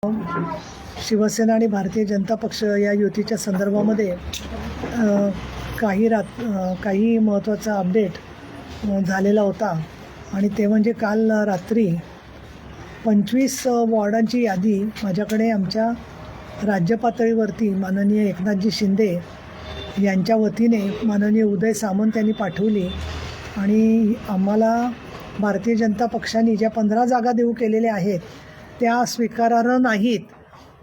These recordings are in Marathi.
शिवसेना आणि भारतीय जनता पक्ष या युतीच्या संदर्भामध्ये काही महत्त्वाचा अपडेट झालेला होता आणि ते म्हणजे काल रात्री 25 वॉर्डांची यादी माझ्याकडे आमच्या राज्य पातळीवरती माननीय एकनाथजी शिंदे यांच्या वतीने माननीय उदय सामंत यांनी पाठवली आणि आम्हाला भारतीय जनता पक्षाने ज्या 15 जागा देऊ केलेल्या आहेत त्या स्वीकारार्ह नाहीत,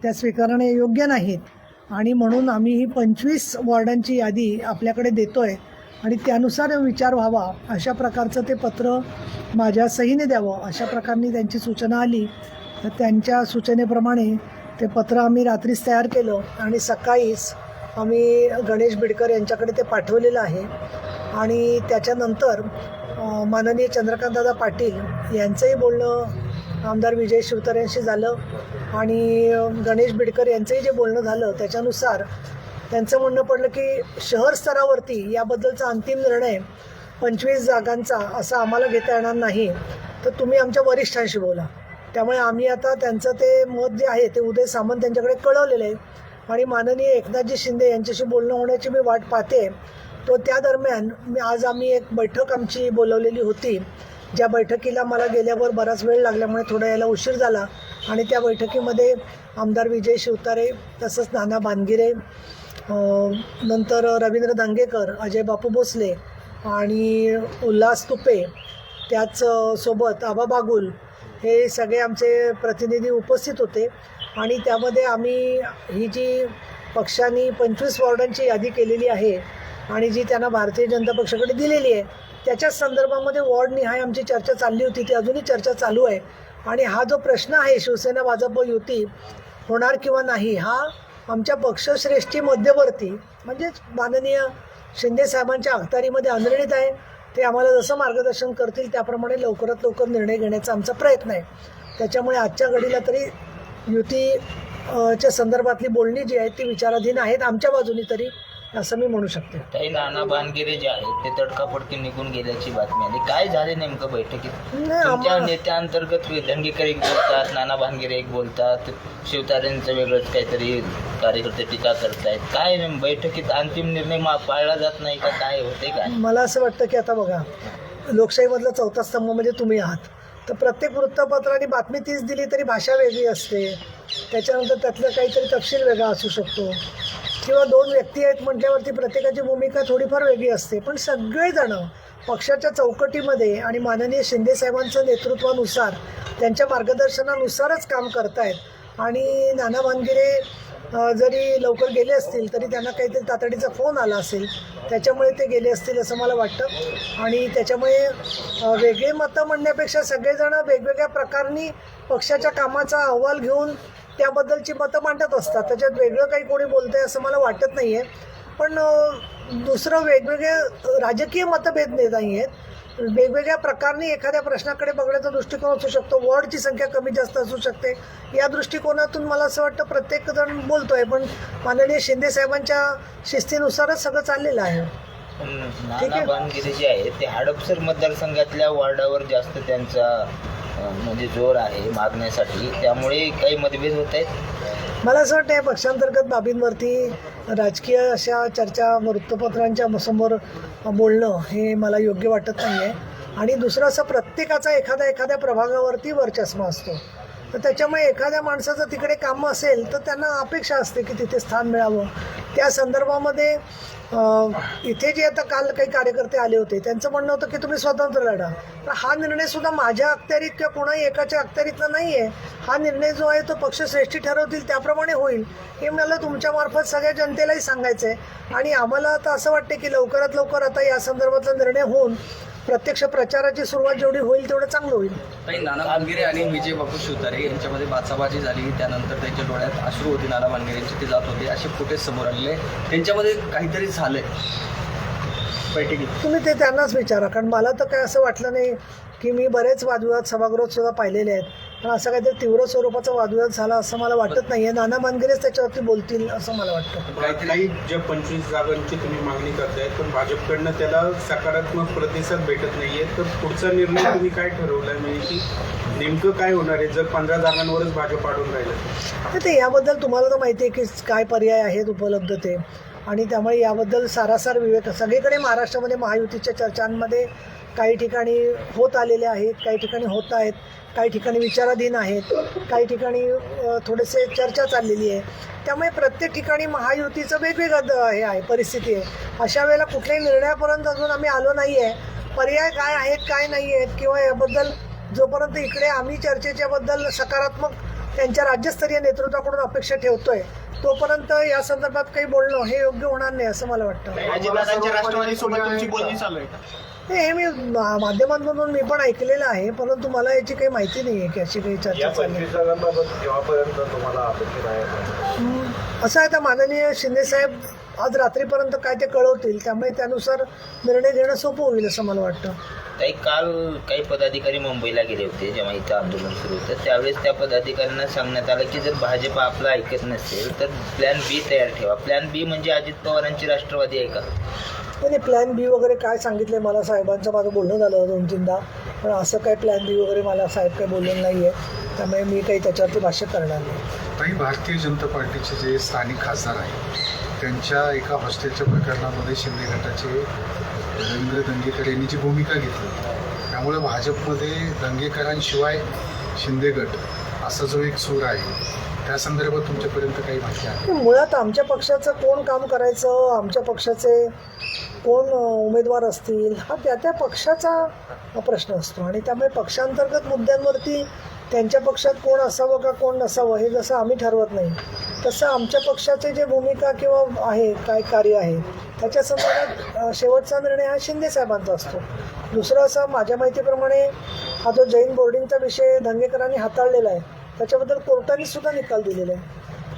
त्या स्वीकारणे योग्य नाहीत आणि म्हणून आम्ही ही 25 वॉर्डांची यादी आपल्याकडे देतो आहे आणि त्यानुसार विचार व्हावा अशा प्रकारचं ते पत्र माझ्या सहीने द्यावं अशा प्रकारने त्यांची सूचना आली. तर त्यांच्या सूचनेप्रमाणे ते पत्र आम्ही रात्रीच तयार केलं आणि सकाळीच आम्ही गणेश बिडकर यांच्याकडे ते पाठवलेलं आहे. आणि त्याच्यानंतर माननीय चंद्रकांतदादा पाटील यांचंही बोलणं आमदार विजय शिवतारेंशी झालं आणि गणेश बिडकर यांचंही जे बोलणं झालं त्याच्यानुसार त्यांचं म्हणणं पडलं की शहर स्तरावरती याबद्दलचा अंतिम निर्णय 25 जागांचा असा आम्हाला घेता येणार नाही, तर तुम्ही आमच्या वरिष्ठांशी बोला. त्यामुळे आम्ही आता त्यांचं ते मत जे आहे ते उदय सामंत यांच्याकडे कळवलेलं आहे आणि माननीय एकनाथजी शिंदे यांच्याशी बोलणं होण्याची मी वाट पाहते. तो त्या दरम्यान आज आम्ही एक बैठक आमची बोलवलेली होती, ज्या बैठकीला मला गेल्यावर बराच वेळ लागल्यामुळे थोडा यायला उशीर झाला आणि त्या बैठकीमध्ये आमदार विजय शिवतारे तसंच नाना भानगिरे, नंतर रवींद्र दांगेकर, अजय बापू भोसले आणि उल्हास तुपे, त्याच सोबत आबा बागुल हे सगळे आमचे प्रतिनिधी उपस्थित होते. आणि त्यामध्ये आम्ही ही जी पक्षांनी 25 वॉर्डांची यादी केलेली आहे आणि जी त्यांना भारतीय जनता पक्षाकडे दिलेली आहे त्याच्याच संदर्भामध्ये वॉर्डनिहाय आमची चर्चा चालली होती, ती अजूनही चर्चा चालू आहे. आणि हा जो प्रश्न आहे शिवसेना भाजप युती होणार किंवा नाही, हा आमच्या पक्षश्रेष्ठी मध्यवर्ती म्हणजेच माननीय शिंदे साहेबांच्या अखत्यारीमध्ये अनिर्णित आहे. ते आम्हाला जसं मार्गदर्शन करतील त्याप्रमाणे लवकरात लवकर निर्णय घेण्याचा आमचा प्रयत्न आहे. त्याच्यामुळे आजच्या घडीला तरी युतीच्या संदर्भातली बोलणी जी आहेत ती विचाराधीन आहेत आमच्या बाजूनी तरी, असं मी म्हणू शकते. काही नाना भानगिरे जे आहेत ते तडकाफडकी निघून गेल्याची बातमी आली. काय झाले नेमकं बैठकीत? तुमच्या नेत्यांतर्गत दंगेकर एक बोलतात, नाना भानगिरे एक बोलतात, शिवतारेंचं वेगळंच काहीतरी कार्यकर्ते टीका करतायत. काय बैठकीत अंतिम निर्णय पाळला जात नाही का? काय होते काय? मला असं वाटतं की आता बघा, लोकशाहीमधला चौथा स्तंभ म्हणजे तुम्ही आहात. तर प्रत्येक वृत्तपत्राने बातमी तीच दिली तरी भाषा वेगळी असते, त्याच्यानंतर त्यातलं काहीतरी तपशील वेगळा असू शकतो किंवा 2 व्यक्ती आहेत म्हटल्यावरती प्रत्येकाची भूमिका थोडीफार वेगळी असते. पण सगळेजणं पक्षाच्या चौकटीमध्ये आणि माननीय शिंदे साहेबांचं नेतृत्वानुसार त्यांच्या मार्गदर्शनानुसारच काम करतायत. आणि नाना भानगिरे जरी लवकर गेले असतील तरी त्यांना काहीतरी तातडीचा फोन आला असेल, त्याच्यामुळे ते गेले असतील असं मला वाटतं. आणि त्याच्यामुळे वेगळे मतं म्हणण्यापेक्षा सगळेजणं वेगवेगळ्या प्रकारांनी पक्षाच्या कामाचा अहवाल घेऊन त्याबद्दलची मतं मांडत असतात. त्याच्यात वेगळं काही कोणी बोलतंय असं मला वाटत नाही आहे. पण दुसरं वेगवेगळे राजकीय मतभेद नाही आहेत. वेगवेगळ्या प्रकारने एखाद्या प्रश्नाकडे बघण्याचा दृष्टिकोन असू शकतो, वॉर्डची संख्या कमी जास्त असू शकते. या दृष्टिकोनातून मला असं वाटतं प्रत्येकजण बोलतोय, पण माननीय शिंदे साहेबांच्या शिस्तीनुसारच सगळं चाललेलं आहे. नाना भानगिरे जे आहे ते हडपसर मतदारसंघातल्या वॉर्डावर जास्त त्यांचा म्हणजे जोर आहे मागण्यासाठी, त्यामुळे काही मतभेद होत आहेत. मला असं वाटतं पक्षांतर्गत बाबींवरती राजकीय अशा चर्चा वृत्तपत्रांच्या समोर बोलणं हे मला योग्य वाटत नाही आहे. आणि दुसरं असं प्रत्येकाचा एखाद्या प्रभागावरती वर्चस्व असतो, तर त्याच्यामुळे एखाद्या माणसाचं तिकडे कामं असेल तर त्यांना अपेक्षा असते की तिथे स्थान मिळावं. त्या संदर्भामध्ये इथे जे आता काल काही कार्यकर्ते आले होते त्यांचं म्हणणं होतं की तुम्ही स्वतंत्र लढा. तर हा निर्णयसुद्धा माझ्या अखत्यारीत किंवा कोणाही एकाच्या अखत्यारीतला नाही आहे. हा निर्णय जो आहे तो पक्षश्रेष्ठी ठरवतील त्याप्रमाणे होईल, हे मला तुमच्यामार्फत सगळ्या जनतेलाही सांगायचं आहे. आणि आम्हाला आता असं वाटते की लवकरात लवकर आता या संदर्भातला निर्णय होऊन प्रत्यक्ष प्रचाराची सुरुवात जेवढी होईल तेवढं चांगलं होईल. काही नाना भानगिरे आणि विजय बापू शिवतारे यांच्यामध्ये बाचाबाची झाली, त्यानंतर त्यांच्या डोळ्यात अश्रू होती, नाना भानगिरेंचे ते जात होते, असे फुटेज समोर आलेले. त्यांच्यामध्ये काहीतरी झालंय बैठकीत. तुम्ही ते त्यांनाच विचारा, कारण मला तर काय असं वाटलं नाही की मी बरेच वादविवाद सभागृहातसुद्धा पाहिलेले आहेत, पण असं काहीतरी तीव्र स्वरूपाचा वादविवाद झाला असं मला वाटत नाही आहे. नाना भानगिरेच त्याच्यावरती बोलतील असं मला वाटतं. काही जे 25 जागांची तुम्ही मागणी करतायत पण भाजपकडनं त्याला सकारात्मक प्रतिसाद भेटत नाहीये, तर पुढचा निर्णय तुम्ही काय ठरवलाय? म्हणजे की नेमकं काय होणार आहे जर 15 जागांवरच भाजप अडून राहिलं तर? ते याबद्दल तुम्हाला तर माहिती आहे की काय पर्याय आहेत उपलब्ध ते, आणि त्यामुळे याबद्दल सारासार विवेक सगळीकडे महाराष्ट्रामध्ये महायुतीच्या चर्चांमध्ये काही ठिकाणी होत आलेले आहेत, काही ठिकाणी होत आहेत, काही ठिकाणी विचाराधीन आहेत, काही ठिकाणी थोडेसे चर्चा चाललेली आहे. त्यामुळे प्रत्येक ठिकाणी महायुतीचं वेगवेगळं हे आहे, परिस्थिती आहे. अशा वेळेला कुठल्याही निर्णयापर्यंत अजून आम्ही आलो नाही आहे. पर्याय काय आहेत काय नाही आहेत किंवा याबद्दल जोपर्यंत इकडे आम्ही चर्चेच्याबद्दल सकारात्मक त्यांच्या राज्यस्तरीय नेतृत्वाकडून अपेक्षा ठेवतोय तोपर्यंत या संदर्भात काही बोलणं हे योग्य होणार नाही असं मला वाटतं. राष्ट्रवादीसोबत तुमची बोलणी चालू आहे का? हे मी माध्यमांमधून मी पण ऐकलेलं आहे, परंतु मला याची काही माहिती नाही आहे की अशी काही चर्चा चालली. असं आहे, तर माननीय शिंदेसाहेब आज रात्रीपर्यंत काय ते कळवतील, त्यामुळे त्यानुसार निर्णय घेणं सोपं होईल असं मला वाटतं. ताई, काल काही पदाधिकारी मुंबईला गेले होते जेव्हा इथं आंदोलन सुरू होतं, त्यावेळेस त्या पदाधिकाऱ्यांना सांगण्यात आलं की जर भाजप आपलं ऐकत नसेल तर प्लॅन बी तयार ठेवा. प्लॅन बी म्हणजे अजित पवारांची राष्ट्रवादी आहे का? नाही, प्लॅन बी वगैरे काय सांगितलं मला साहेबांचं माझं बोलणं झालं 2-3दा, पण असं काही प्लॅन बी वगैरे मला साहेब काही बोललेलं नाही आहे, त्यामुळे मी काही त्याच्यावरती भाष्य करणार नाही. काही भारतीय जनता पार्टीचे जे स्थानिक खासदार आहेत त्यांच्या एका हॉस्टेलच्या प्रकरणामध्ये शिंदे गटाचे रवींद्र दंगेकर यांनी जी भूमिका घेतली, त्यामुळे भाजपमध्ये दंगेकरांशिवाय शिंदे गट असा जो एक सूर आहे त्या संदर्भात तुमच्यापर्यंत काही माहिती आहे? मुळात आमच्या पक्षाचं कोण काम करायचं, आमच्या पक्षाचे कोण उमेदवार असतील हा त्या पक्षाचा प्रश्न असतो, आणि त्यामुळे पक्षांतर्गत मुद्द्यांवरती त्यांच्या पक्षात कोण असावं का कोण नसावं हे जसं आम्ही ठरवत नाही तसं आमच्या पक्षाचे जे भूमिका किंवा आहे काय कार्य आहे त्याच्या संदर्भात शेवटचा निर्णय हा शिंदेसाहेबांचा असतो. दुसरं असं, माझ्या माहितीप्रमाणे हा जो जैन बोर्डिंगचा विषय दंगेकरांनी हाताळलेला आहे त्याच्याबद्दल कोर्टाने सुद्धा निकाल दिलेला आहे.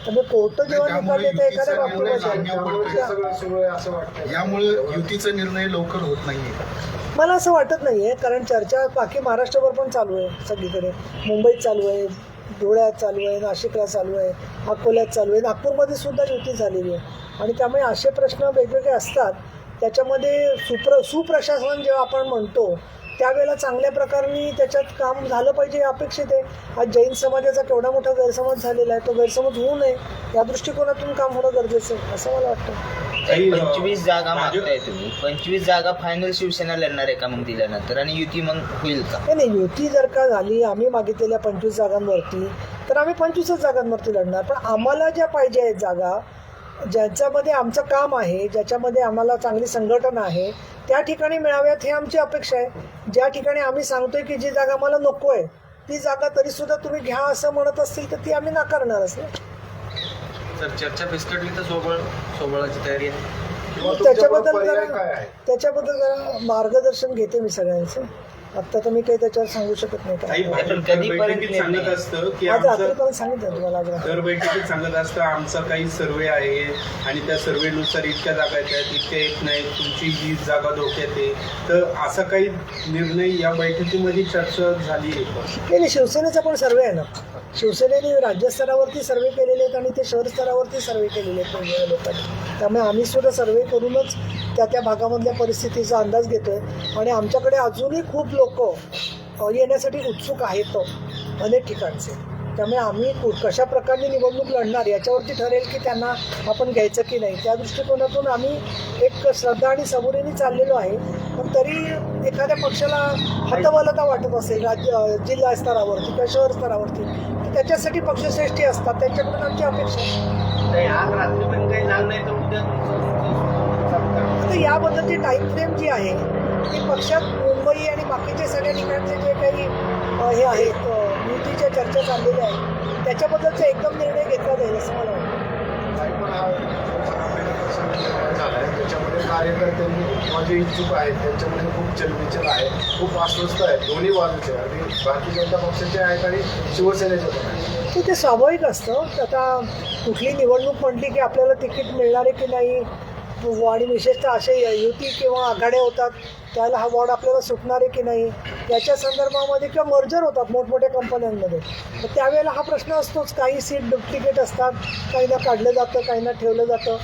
त्यामुळे कोर्ट जेव्हा निकाल देते एखाद्या बाबतीमध्ये, यामुळे युतीचा निर्णय लवकर होत नाहीये. मला असं वाटत नाही आहे, कारण चर्चा बाकी महाराष्ट्रभर पण चालू आहे, सगळीकडे मुंबईत चालू आहे, धुळ्यात चालू आहे, नाशिकला चालू आहे, अकोल्यात चालू आहे, नागपूरमध्ये सुद्धा युती झालेली आहे, आणि त्यामुळे असे प्रश्न वेगवेगळे असतात. त्याच्यामध्ये सुप्रशासन जेव्हा आपण म्हणतो त्यावेळेला चांगल्या प्रकारे त्याच्यात काम झालं पाहिजे हे अपेक्षित आहे. आज जैन समाजाचा केवढा मोठा गैरसमज झालेला आहे, तो गैरसमज होऊ नये या दृष्टिकोनातून काम होणं गरजेचं आहे असं मला वाटतं. 25 जागा मागताय तुम्ही, 25 जागा फायनल शिवसेना लढणार आहे का मग दिल्यानंतर, आणि युती मग होईल का? नाही, युती जर का झाली आम्ही मागितलेल्या 25 जागांवरती तर आम्ही 25च जागांवरती लढणार, पण आम्हाला ज्या पाहिजे आहेत जागा ज्याच्यामध्ये आमचं काम आहे, ज्याच्यामध्ये आम्हाला चांगली संघटना आहे त्या ठिकाणी मिळाव्यात हे आमची अपेक्षा आहे. ज्या ठिकाणी आम्ही सांगतोय की जी जागा मला नको आहे ती जागा तरीसुद्धा तुम्ही घ्या असं म्हणत असतील तर ती आम्ही नाकारणारच नाही. तर चर्चा फिसकटली तर सोबळाची तयारी आहे. त्याच्याबद्दल जरा मार्गदर्शन घेते मी सगळ्यांचं. आत्ता तर मी काही त्याच्यावर सांगू शकत नाही. काही बैठकीत सांगत असतं की आज आमचं रात्रीपर्यंत सांगितलं तुम्हाला. दर बैठकीत सांगत असतं आमचा काही सर्वे आहे आणि त्या सर्वेनुसार इतक्या जागा येतात, इतक्या येत नाही, तुमची ही जागा धोक्यात आहे, तर असा काही निर्णय या बैठकीमध्ये चर्चा झाली आहे का? नाही, शिवसेनेचा पण सर्वे आहे ना. शिवसेनेने राज्यस्तरावरती सर्वे केलेले आहेत आणि ते शहर स्तरावरती सर्वे केलेले आहेत वेगवेगळ्या लोकांनी. त्यामुळे आम्ही सुद्धा सर्वे करूनच त्या भागामधल्या परिस्थितीचा अंदाज घेतो आहे, आणि आमच्याकडे अजूनही खूप लोक येण्यासाठी उत्सुक आहेत अनेक ठिकाणचे. त्यामुळे आम्ही कशा प्रकारे निवडणूक लढणार याच्यावरती ठरेल की त्यांना आपण घ्यायचं की नाही. त्या दृष्टिकोनातून आम्ही एक श्रद्धा आणि सबुरीने चाललेलो आहे. पण तरी एखाद्या पक्षाला हतबलता वाटत असेल जिल्हा स्तरावरती किंवा शहर स्तरावरती तर त्याच्यासाठी पक्षश्रेष्ठी असतात, त्यांच्याकडून आमची अपेक्षा आहे. आज रात्रीपर्यंत काही झालं नाही तर उद्या आता याबद्दलची टाईम फ्रेम जी आहे ती पक्षात मुंबई आणि बाकीचे सगळ्या ठिकाणचे जे काही हे आहेत युतीच्या चर्चा चाललेल्या आहेत त्याच्याबद्दलचा एकदम निर्णय घेतला जाईल असं मला वाटतं. त्याच्यामध्ये कार्यकर्त्यांनी किंवा जे इच्छुक आहेत त्यांच्यामध्ये खूप चलबिचल आहे, खूप अस्वस्थ आहेत दोन्ही बाजूचे, आणि भारतीय जनता पक्षाचे आहेत आणि शिवसेनेचे पण आहेत. ते स्वाभाविक असतं. आता कुठली निवडणूक म्हटली की आपल्याला तिकीट मिळणार आहे की नाही, आणि विशेषतः असे युती किंवा आघाड्या होतात त्याला हा वॉर्ड आपल्याला सुटणार आहे की नाही याच्या संदर्भामध्ये, किंवा मर्जर होतात मोठमोठ्या कंपन्यांमध्ये, तर त्यावेळेला हा प्रश्न असतोच. काही सीट डुप्लिकेट असतात, काहींना काढलं जातं, काहींना ठेवलं जातं.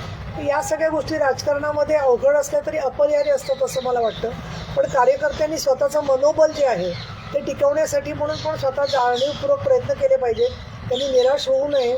या सगळ्या गोष्टी राजकारणामध्ये अवघड असल्या तरी अपरिहार्य असतात असं मला वाटतं. पण कार्यकर्त्यांनी स्वतःचं मनोबल जे आहे ते टिकवण्यासाठी म्हणून पण स्वतः जाणीवपूर्वक प्रयत्न केले पाहिजेत. त्यांनी निराश होऊ नये.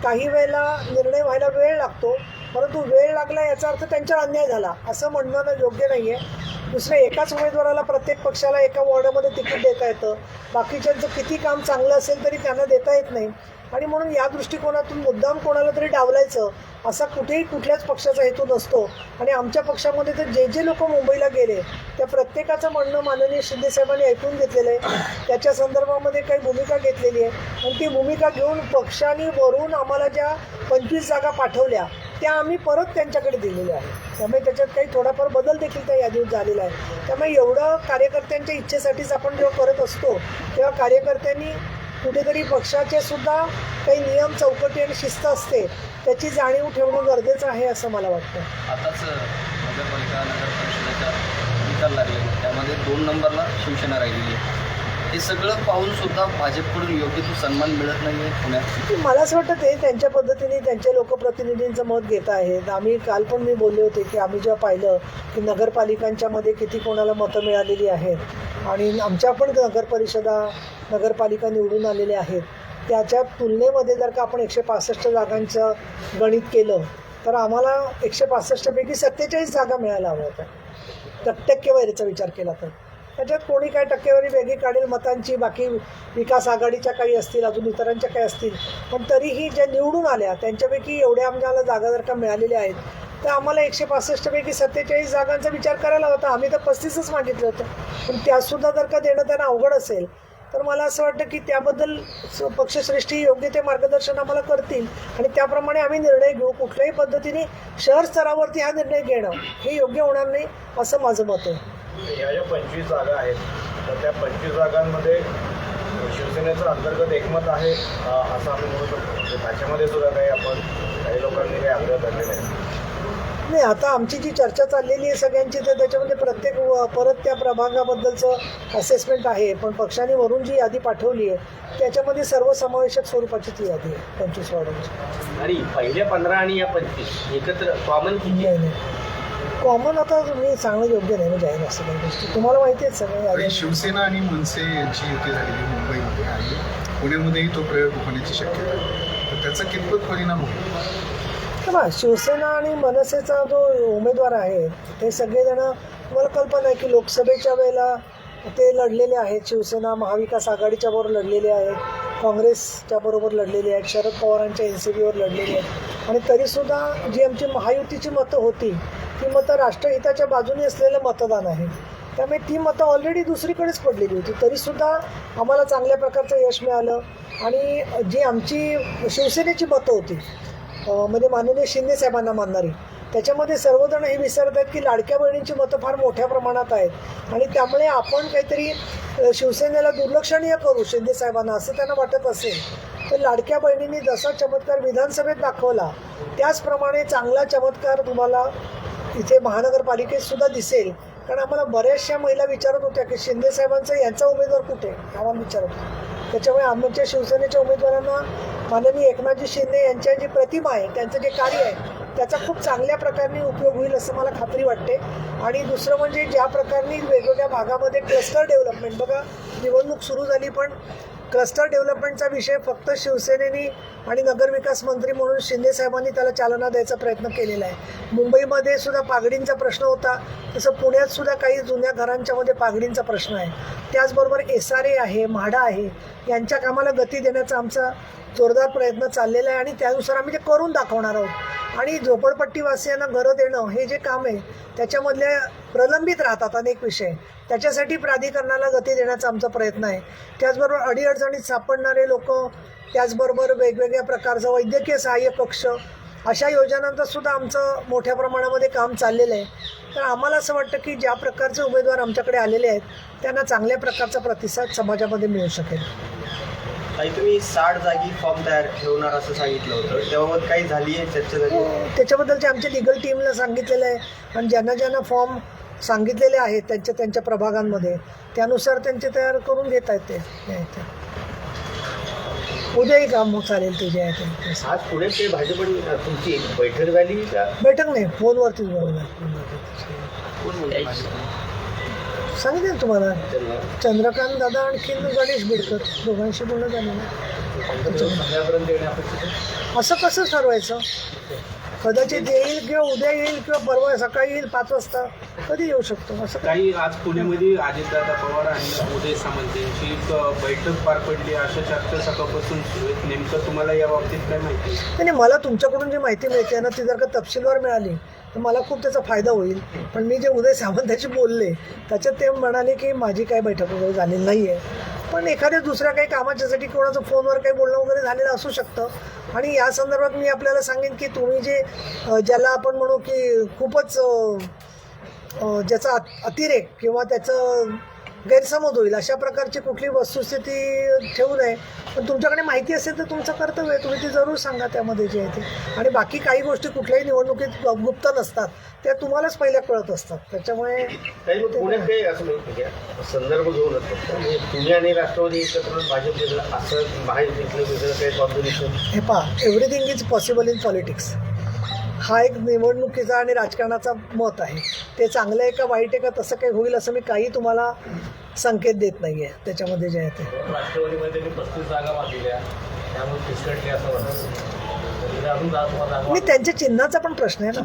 काही वेळेला निर्णय व्हायला वेळ लागतो, परंतु वेळ लागला याचा अर्थ त्यांच्यावर अन्याय झाला असं म्हणणं योग्य नाही आहे. दुसऱ्या एकाच उमेदवाराला प्रत्येक पक्षाला एका वॉर्डामध्ये तिकीट देता येतं. बाकीच्यांचं किती काम चांगलं असेल तरी त्यांना देता येत नाही. आणि म्हणून या दृष्टिकोनातून मुद्दाम कोणाला तरी डावलायचं असा कुठल्याच पक्षाचा हेतू नसतो. आणि आमच्या पक्षामध्ये तर जे लोक मुंबईला गेले त्या प्रत्येकाचं म्हणणं माननीय शिंदेसाहेबांनी ऐकून घेतलेलं आहे. त्याच्या संदर्भामध्ये काही भूमिका घेतलेली आहे आणि ती भूमिका घेऊन पक्षाने वरून आम्हाला ज्या 25 जागा पाठवल्या त्या आम्ही परत त्यांच्याकडे दिलेल्या आहेत. त्यामुळे त्याच्यात काही थोडाफार बदल देखील त्या यादीत झालेला आहे. त्यामुळे एवढं कार्यकर्त्यांच्या इच्छेसाठीच आपण जेव्हा करत असतो तेव्हा कार्यकर्त्यांनी कुठेतरी पक्षाचे सुद्धा काही नियम चौकटी आणि शिस्त असते त्याची जाणीव ठेवणं गरजेचं आहे असं मला वाटतं. आताच नगरपालिका नगर परिषदेचा निकाल लागले, त्यामध्ये 2 नंबरला शिवसेना राहिलेली आहे. हे सगळं पाहून सुद्धा भाजपकडून योग्य तो सन्मान मिळत नाही आहे पुण्यात. मला असं वाटतं ते त्यांच्या पद्धतीने त्यांच्या लोकप्रतिनिधींचं मत घेत आहेत. आम्ही काल पण मी बोलले होते की आम्ही जेव्हा पाहिलं की नगरपालिकांच्यामध्ये किती कोणाला मतं मिळालेली आहेत आणि आमच्या पण नगरपालिका निवडून आलेल्या आहेत, त्याच्या तुलनेमध्ये जर का आपण 165 जागांचं गणित केलं तर आम्हाला 165 पैकी 47 जागा मिळायला हव्या होत्या टक्केवारीचा विचार केला तर. त्याच्यात कोणी काय टक्केवारी वेगळी काढेल मतांची, बाकी विकास आघाडीच्या काही असतील, अजून इतरांच्या काही असतील, पण तरीही ज्या निवडून आल्या त्यांच्यापैकी एवढ्या आम्हाला जागा जर का मिळालेल्या आहेत तर आम्हाला 165 पैकी 47 जागांचा विचार करायला होता. आम्ही तर 35च मागितलं होतं, पण त्यासुद्धा जर का देणं त्यांना अवघड असेल तर मला असं वाटतं की त्याबद्दल पक्षश्रेष्ठी योग्य ते मार्गदर्शन आम्हाला करतील आणि त्याप्रमाणे आम्ही निर्णय घेऊ. कुठल्याही पद्धतीने शहर स्तरावरती हा निर्णय घेणं हे योग्य होणार नाही असं माझं मत आहे. या ज्या 25 जागा आहेत तर त्या 25 जागांमध्ये शिवसेनेचं अंतर्गत एकमत आहे असं आपण म्हणू शकतो. त्याच्यामध्ये सुद्धा काही लोकांनी काही आग्रह धरलेले आहे. नाही, आता आमची जी चर्चा चाललेली आहे सगळ्यांची तर त्याच्यामध्ये प्रत्येक परत त्या प्रभागाबद्दलचं असेसमेंट आहे. पण पक्षाने वरून जी यादी पाठवली आहे त्याच्यामध्ये सर्वसमावेशक स्वरूपाची ती यादी आहे 25 वॉर्डांची. आणि पहिल्या 15 आणि या 25 एकत्र कॉमन किती? नाही कॉमन आता मी सांगणं योग्य नाही म्हणजे आहे असं काही गोष्टी तुम्हाला माहिती आहेत सगळं. शिवसेना आणि मनसे यांची युती झालेली मुंबईमध्ये आणि पुण्यामध्येही तो प्रयोग होण्याची शक्यता आहे, तर त्याचा कितपत परिणाम होईल? बघा, शिवसेना आणि मनसेचा जो उमेदवार आहे ते सगळेजण तुम्हाला कल्पना आहे की लोकसभेच्या वेळेला ते लढलेले आहेत. शिवसेना महाविकास आघाडीच्या बरोबर लढलेले आहेत, काँग्रेसच्या बरोबर लढलेले आहेत, शरद पवारांच्या NCPवर लढलेले आहेत आणि तरीसुद्धा जी आमची महायुतीची मतं होती ती मतं राष्ट्रहिताच्या बाजूने असलेलं मतदान आहे. त्यामुळे ती मतं ऑलरेडी दुसरीकडेच पडलेली होती, तरीसुद्धा आम्हाला चांगल्या प्रकारचं यश मिळालं. आणि जी आमची शिवसेनेची मतं होती म्हणजे माननीय शिंदेसाहेबांना मानणारी, त्याच्यामध्ये सर्वजण हे विसरत आहेत की लाडक्या बहिणींची मतं फार मोठ्या प्रमाणात आहेत आणि त्यामुळे आपण काहीतरी शिवसेनेला दुर्लक्षणीय करू शिंदेसाहेबांना असं त्यांना वाटत असेल तर लाडक्या बहिणींनी जसा चमत्कार विधानसभेत दाखवला त्याचप्रमाणे चांगला चमत्कार तुम्हाला इथे महानगरपालिकेत सुद्धा दिसेल. कारण आम्हाला बऱ्याचशा महिला विचारत होत्या की शिंदेसाहेबांचा यांचा उमेदवार कुठे आम्हाला विचारत होत्या. त्याच्यामुळे आमच्या शिवसेनेच्या उमेदवारांना माननीय एकनाथजी शिंदे यांच्या जी प्रतिमा आहे त्यांचं जे कार्य आहे त्याचा खूप चांगल्या प्रकारे उपयोग होईल असं मला खात्री वाटते. आणि दुसरं म्हणजे ज्या प्रकारे वेगवेगळ्या भागामध्ये क्लस्टर डेव्हलपमेंट, बघा निवडणूक सुरू झाली पण क्लस्टर डेव्हलपमेंटचा विषय फक्त शिवसेनेने आणि नगरविकास मंत्री म्हणून शिंदेसाहेबांनी त्याला चालना द्यायचा प्रयत्न केलेला आहे. मुंबईमध्ये सुद्धा पागडींचा प्रश्न होता, तसं पुण्यात सुद्धा काही जुन्या घरांच्यामध्ये पागडींचा प्रश्न आहे. त्याचबरोबर SRA आहे, म्हाडा आहे, यांच्या कामाला गती देण्याचा आमचा जोरदार प्रयत्न चाललेला आहे आणि त्यानुसार आम्ही ते करून दाखवणार आहोत. आणि झोपडपट्टीवासियांना घरं देणं हे जे काम आहे त्याच्यामधल्या प्रलंबित राहतात अनेक विषय, त्याच्यासाठी प्राधिकरणाला गती देण्याचा आमचा प्रयत्न आहे. त्याचबरोबर अडीअडचणीत सापडणारे लोक, त्याचबरोबर वेगवेगळ्या प्रकारचं वैद्यकीय सहाय्य कक्ष, अशा योजनांचं सुद्धा आमचं मोठ्या प्रमाणामध्ये काम चाललेलं आहे. तर आम्हाला असं वाटतं की ज्या प्रकारचे उमेदवार आमच्याकडे आलेले आहेत त्यांना चांगल्या प्रकारचा प्रतिसाद समाजामध्ये मिळू शकेल. काही तुम्ही 60 जागी फॉर्म तयार ठेवणार असं सांगितलं होतं, तेव्हा काही झाली आहे चर्चा झाली? त्याच्याबद्दलचे आमच्या लिगल टीमला सांगितलेलं आहे आणि ज्यांना फॉर्म सांगितलेले आहेत त्यांच्या प्रभागांमध्ये त्यानुसार त्यांचे तयार करून घेत आहेत. ते उद्याही काम चालेल ते जे आहे ते. आज पुण्यात ते भाजप तुमची एक बैठक झाली का? बैठक नाही, फोनवरतीच बोलणार. सांगितलं ना तुम्हाला, चंद्रकांत दादा आणखी गणेश बिडकर दोघांशी बोलणं झालेलं असं कसं ठरवायचं? कदाचित येईल किंवा उद्या येईल किंवा परवा सकाळी येईल 5 वाजता, कधी येऊ शकतो असं काय? काही आज पुण्यामध्ये अजितदादा पवार आणि उदय सामंत यांची एक बैठक पार पडली, अशा चर्चा सकाळपासून सुरू आहेत. नेमकं तुम्हाला या बाबतीत काय माहिती? नाही, मला तुमच्याकडून जी माहिती मिळते ना, ती जर का तपशीलवार मिळाली तर मला खूप त्याचा फायदा होईल. पण मी जे उदय सामंताशी बोलले त्याच्यात ते म्हणाले की माझी काय बैठक वगैरे झालेली नाही आहे. पण एखाद्या दुसऱ्या काही कामाच्यासाठी कोणाचं फोनवर काही बोलणं वगैरे झालेलं असू शकतं. आणि या संदर्भात मी आपल्याला सांगेन की तुम्ही जे ज्याला आपण म्हणू की खूपच ज्याचा अतिरेक किंवा त्याचं गैरसमज होईल अशा प्रकारची कुठली वस्तुस्थिती ठेवू नये. पण तुमच्याकडे माहिती असेल तर तुमचं कर्तव्य आहे, तुम्ही ती जरूर सांगा त्यामध्ये जे आहे ते. आणि बाकी काही गोष्टी कुठल्याही निवडणुकीत गुप्त नसतात, त्या तुम्हालाच पहिल्या कळत असतात. त्याच्यामुळे पुण्यात काही असं म्हणजे संदर्भ घेऊनच फक्त म्हणजे पुणे आणि राष्ट्रवादी एकत्र भाजप वेगळं असं महायुतीतलं वेगळं काही कॉम्बिनेशन. हे पहा, everything is possible in politics हा एक निवडणुकीचा आणि राजकारणाचा मत आहे. ते चांगलं आहे का वाईट आहे का तसं काही होईल असं मी काही तुम्हाला संकेत देत नाही आहे त्याच्यामध्ये जे आहे ते. राष्ट्रवादीमध्ये त्यांनी 35 जागा मागितल्या, त्यामुळे फिसकटले असं वाटतं. मी त्यांच्या चिन्हाचा पण प्रश्न आहे ना,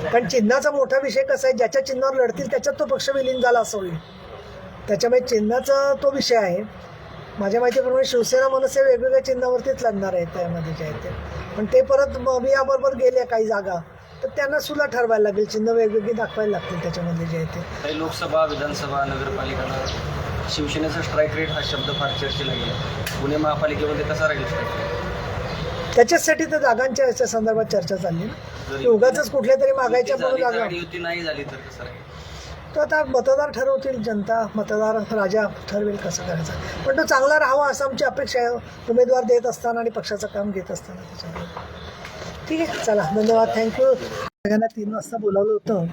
कारण चिन्हाचा मोठा विषय कसा आहे, ज्याच्या चिन्हावर लढतील त्याच्यात तो पक्ष विलीन झाला असं होईल. त्याच्यामुळे चिन्हाचा तो विषय आहे. माझ्या माहितीप्रमाणे शिवसेना मनसे वेगवेगळ्या चिन्हावरतीच लढणार आहेत त्यामध्ये जे आहे ते. पण ते परत मी याबरोबर गेले काही जागा तर त्यांना सुद्धा ठरवायला लागेल, चिन्ह वेगवेगळी दाखवायला लागतील त्याच्यामध्ये जे आहे ते. काही लोकसभा, विधानसभा, नगरपालिका शिवसेनेचा स्ट्राईक रेट हा शब्द फार चर्चेला गेला. पुणे महापालिकेमध्ये कसा राहील स्ट्राईक रेट? त्याच्याचसाठी तर जागांच्या याच्या संदर्भात चर्चा चालली ना, की उगाचच कुठल्या तरी मागायच्या म्हणून जागा. युती नाही झाली तर कसं राहील? तो आता मतदार ठरवतील, जनता मतदार राजा ठरवेल कसं करायचं. पण तो चांगला राहावा असं आमची अपेक्षा आहे, उमेदवार देत असताना आणि पक्षाचं काम घेत असताना. त्याच्यामुळे ठीक आहे, चला धन्यवाद, थँक्यू. सगळ्यांना 3 वाजता बोलावलं होतं